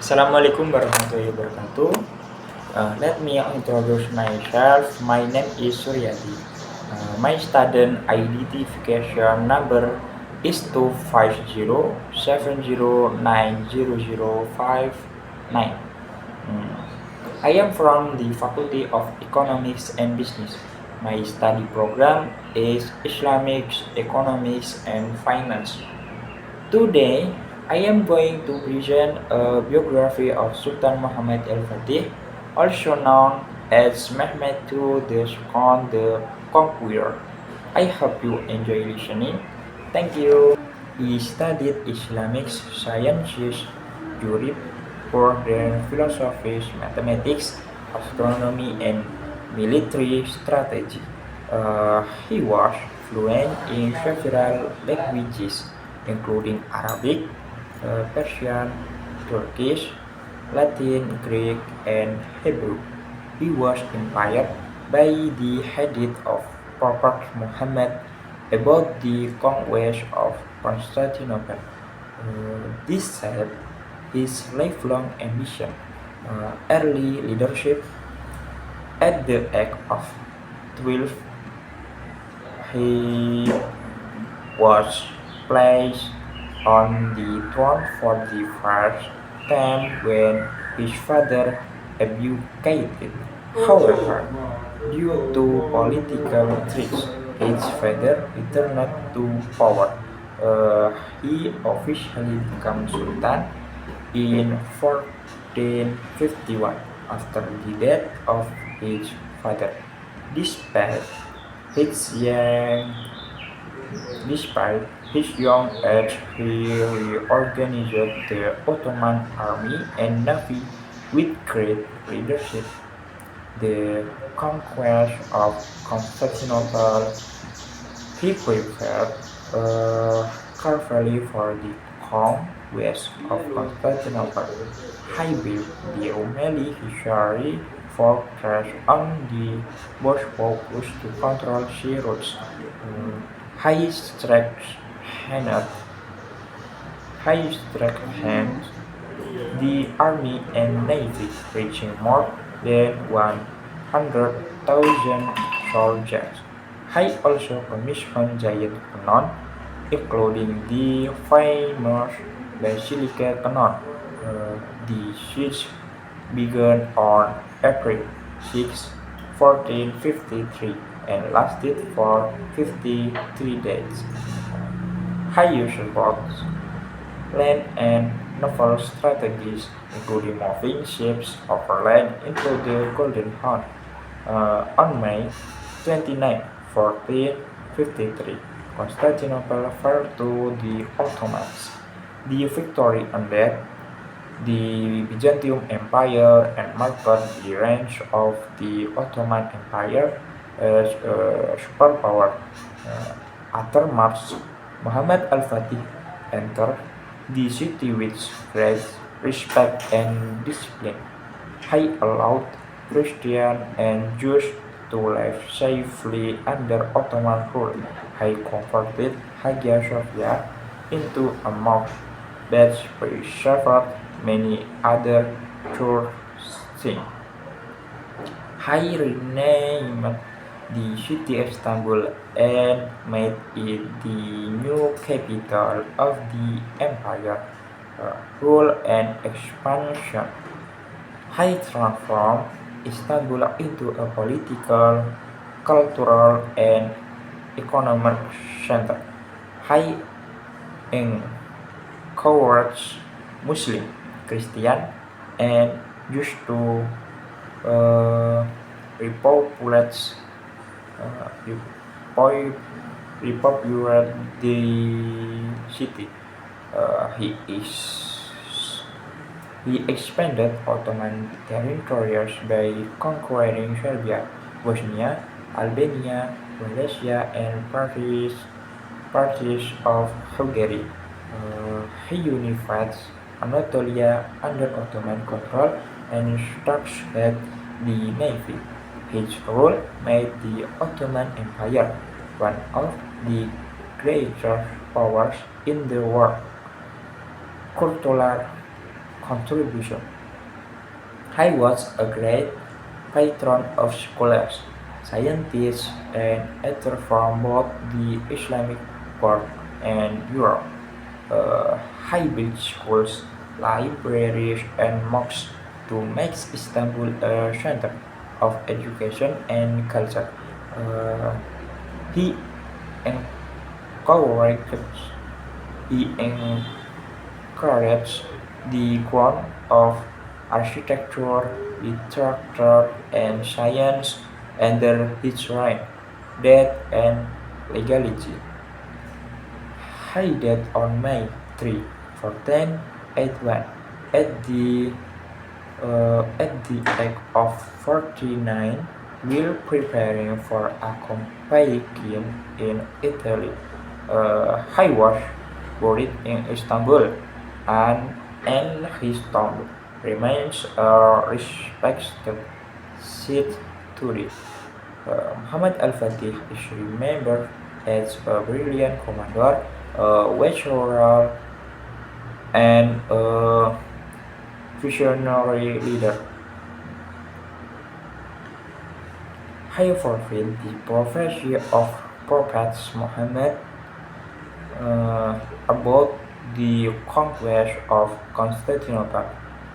Assalamualaikum warahmatullahi wabarakatuh. Let me introduce myself. My name is Suryadi. My student identification number is 250709005. I am from the Faculty of Economics and Business. My study program is Islamics, Economics, and Finance. Today, I am going to present a biography of Sultan Muhammad al-Fatih, also known as Mehmed II the Conqueror. I hope you enjoy listening. Thank you. He studied Islamic sciences, jurisprudence, philosophy, mathematics, astronomy, and military strategy. He was fluent in several languages, including Arabic, Persian, Turkish, Latin, Greek, and Hebrew. He was inspired by the hadith of Prophet Muhammad about the conquest of Constantinople. This shaped his lifelong ambition. Early leadership. At the age of 12, he was placed on the throne for the first time when his father abdicated. However, due to political threats, his father returned to power. He officially became Sultan in 1451 after the death of his father. Despite his young Despite his young age, he reorganized the Ottoman army and navy with great leadership. The conquest of Constantinople, he prepared carefully for the conquest of Constantinople. He built the Umali history fortress on the Bosphorus to control sea routes. He strengthened the army and navy, reaching more than 100,000 soldiers. He also commissioned giant cannon, including the famous Basilica Cannon. The siege began on April 6, 1453 and lasted for 53 days. He used both land and naval strategies, including moving ships overland into the Golden Horn. On May 29, 1453, Constantinople fell to the Ottomans. The victory ended the Byzantine Empire and marked the rise of the Ottoman Empire as a superpower. After March, Muhammad al-Fatih entered the city with great respect and discipline. He allowed Christians and Jews to live safely under Ottoman rule. He converted Hagia Sophia into a mosque that preserved many other churches. He renamed the city Istanbul and made it the new capital of the empire. Rule and expansion. He transformed Istanbul into a political, cultural, and economic center. He encouraged Muslim, Christian, and Jews to uh, repopulate uh, repo- repopulate the city. Uh, he is he expanded Ottoman territories by conquering Serbia, Bosnia, Albania, Wallachia, and parts of Hungary. He unified Anatolia under Ottoman control and structured the navy. His rule made the Ottoman Empire one of the greatest powers in the world. Cultural contribution. He was a great patron of scholars, scientists, and authors from both the Islamic world and Europe. He built schools, libraries, and mosques to make Istanbul a center of education and culture. Uh, he encouraged, he encouraged the growth of architecture, literature, and science under his reign. Death and legality. He died on May 3, 1481, at the age of 49, while preparing for a campaign in Italy. He was buried in Istanbul, and his tomb remains a respected site today. Muhammad al-Fatih is remembered as a brilliant commander, a visionary, and a visionary leader. He fulfilled the prophecy of Prophet Muhammad about the conquest of Constantinople.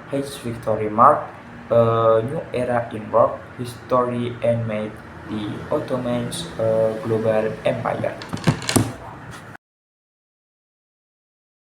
His victory marked a new era in world history and made the Ottomans a global empire.